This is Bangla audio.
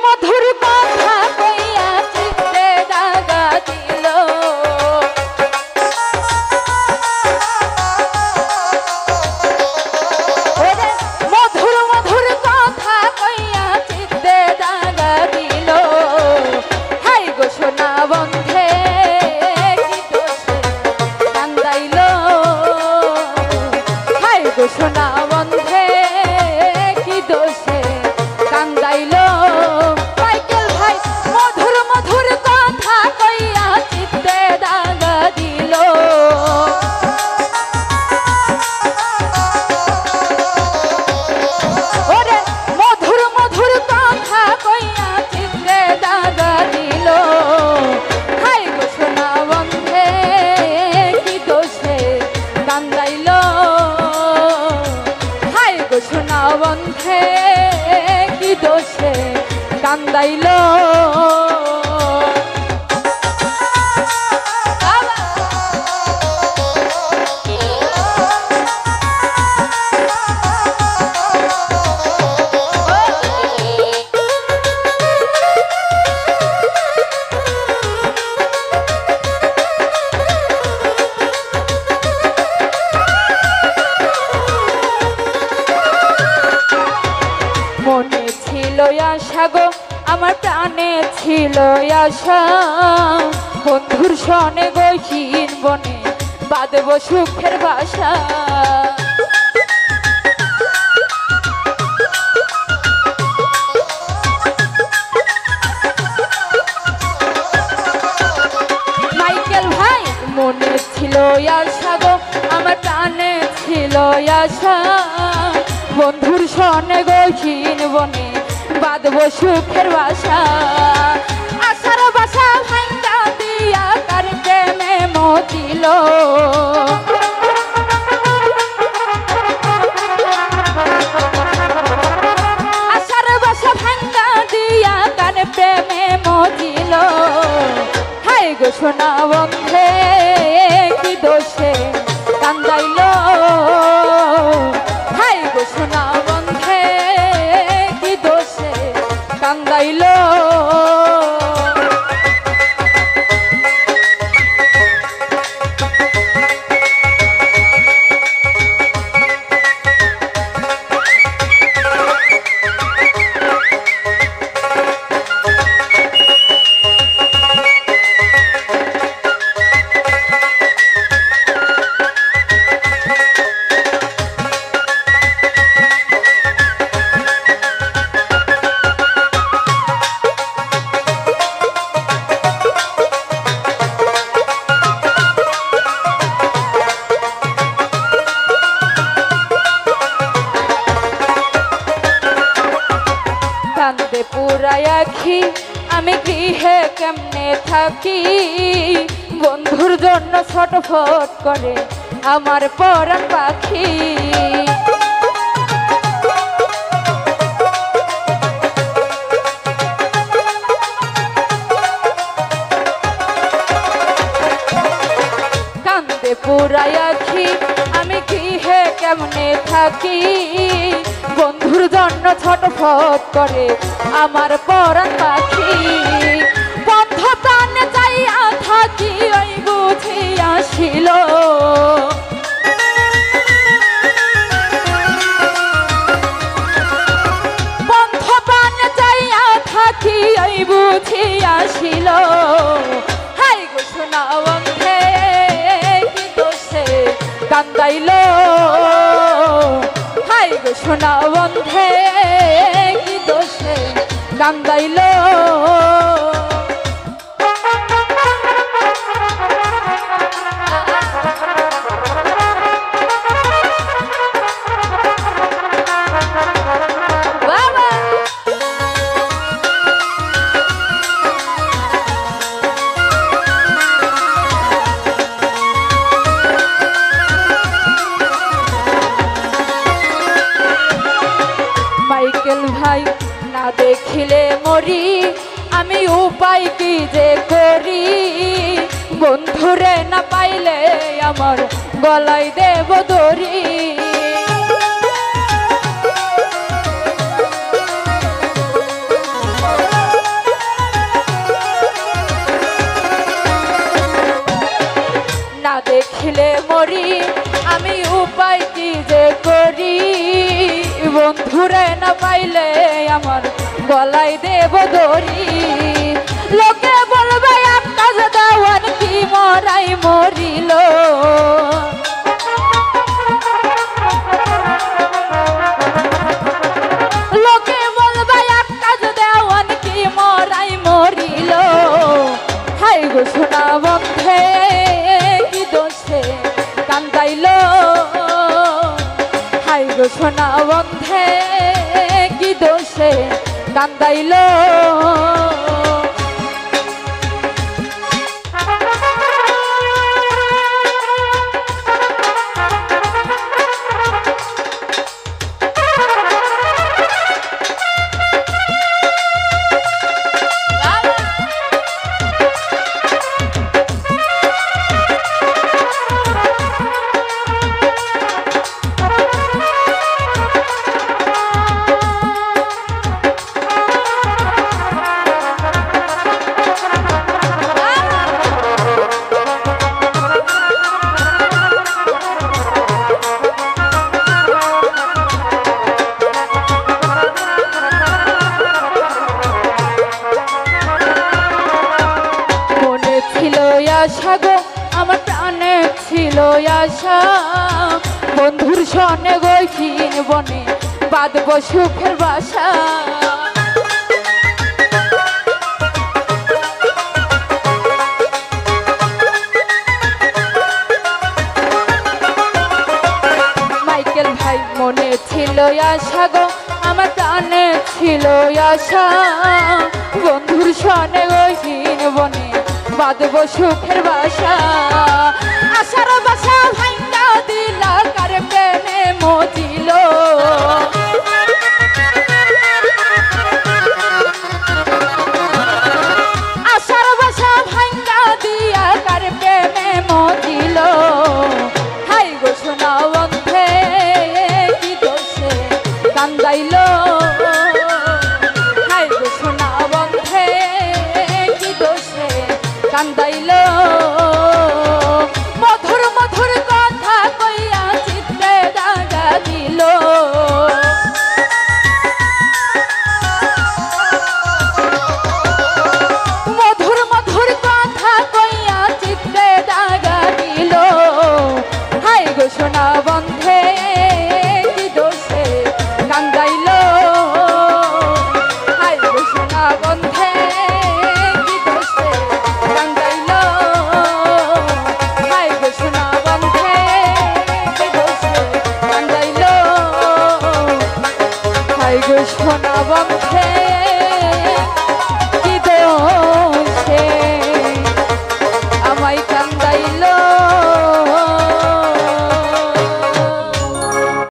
মধুর কথা কইয়া চিত্তে দাগা দিল। মধুর মধুর কথা কইয়া চিত্তে দাগা দিল। হাই গো সোনা বন্ধে কি দোষে কান্দাইল। হাই গো সোনা বন্ধে কি দোষে কান্দাইল। মাইকেল ভাই মধুর মধুর কথা কইয়া চিত্তে দাগা দিল। ওরে মধুর মধুর কথা কইয়া চিত্তে দাগা দিল। হাই গো সোনা বন্ধে কি দোষে কান্দাইল। হাই গো সোনা বন্ধে কি দোষে কান্দাইল। মনে ছিল আশা গো আমার প্রাণে ছিল আশা। বন্ধুর সনে গহীন বনে বাঁধব সুখের বাসা। মাইকেল ভাই মনে ছিল আশা গো আমার প্রাণে ছিল আশা। বন্ধুর সনে গহীন বনে বাঁধব সুখের বাসা। আশার বাসা ভাঙ্গা দিয়া কার প্রেমে মতিল। আশার বাসা ভাঙ্গা দিয়া কার প্রেমে মতিল। হাই গো সোনা বন্ধে কি দোষে কান্দাইল। হাই গো সোনা বন্ধে কি দোষে কান্দাইল। কান্দে পুরাই আখি আমি গৃহে কেমনে থাকি। বন্ধুর জন্য ছটফট করে আমার পরাণ পাখি। কান্দে পুরাই আখি আমি গৃহে কেমনে থাকি। বন্ধুর জন্য ছটফট করে আমার পরাণ পাখি। বন্ধ প্রাণে যাইয়া থাকি ওই বুঝি আসিল। বন্ধ প্রাণে যাইয়া থাকি ওই বুঝি আসিল। হাই গো সোনা বন্ধে কি দোষে কান্দাইল। হাই গো সোনা বন্ধে কি দোষে কান্দাইল। মাইকেল ভাই না দেখিলে মরি আমি উপায় কি যে করি। বন্ধুরে না পাইলে আমার গলায় দেব দড়ি। মরি আমি উপায় কি যে করি বন্ধুরে না পাইলে আমার গলায় দেব দড়ি লোকে বলবে একটা যে দেওয়ান কি মরাই মরিল লোকে বলবে একটা যে দেওয়ান কি মরাই মরিল হাই গো সোনা বন্ধে কি দোষে কান্দাইল হাই গো সোনা বন্ধে কি দোষে কান্দাইল আশা গো আমার প্রাণে ছিল আশা বন্ধুর সনে গৈছিন বনে বাঁধব সুখের বাসা মাইকেল ভাই মনে ছিল আশা গো আমার প্রাণে ছিল আশা বন্ধুর সনে গৈছিন বনে বাঁধব সুখের বাসা আশার বাসা ভাঙ্গা দিল কার প্রেমে মজিল আশার বাসা ভাঙ্গা দিয়া কার প্রেমে মজিল হাই গো সোনা বন্ধে কি দোষে কান্দাইল হাই গো সোনা বন্ধে কি দোষে কান্দাইল মধুর মধুর কথা কইয়া চিত্তে দাগা দিল মধুর মধুর কথা কইয়া চিত্তে দাগা দিল হাই গো সোনা বন্ধে কি দোষে কান্দাইল হাই গো সোনা বন্ধে কি দোষে কান্দাইল হাই গো সোনা বন্ধে কি দোষে কান্দাইল হাই গো সোনা বন্ধে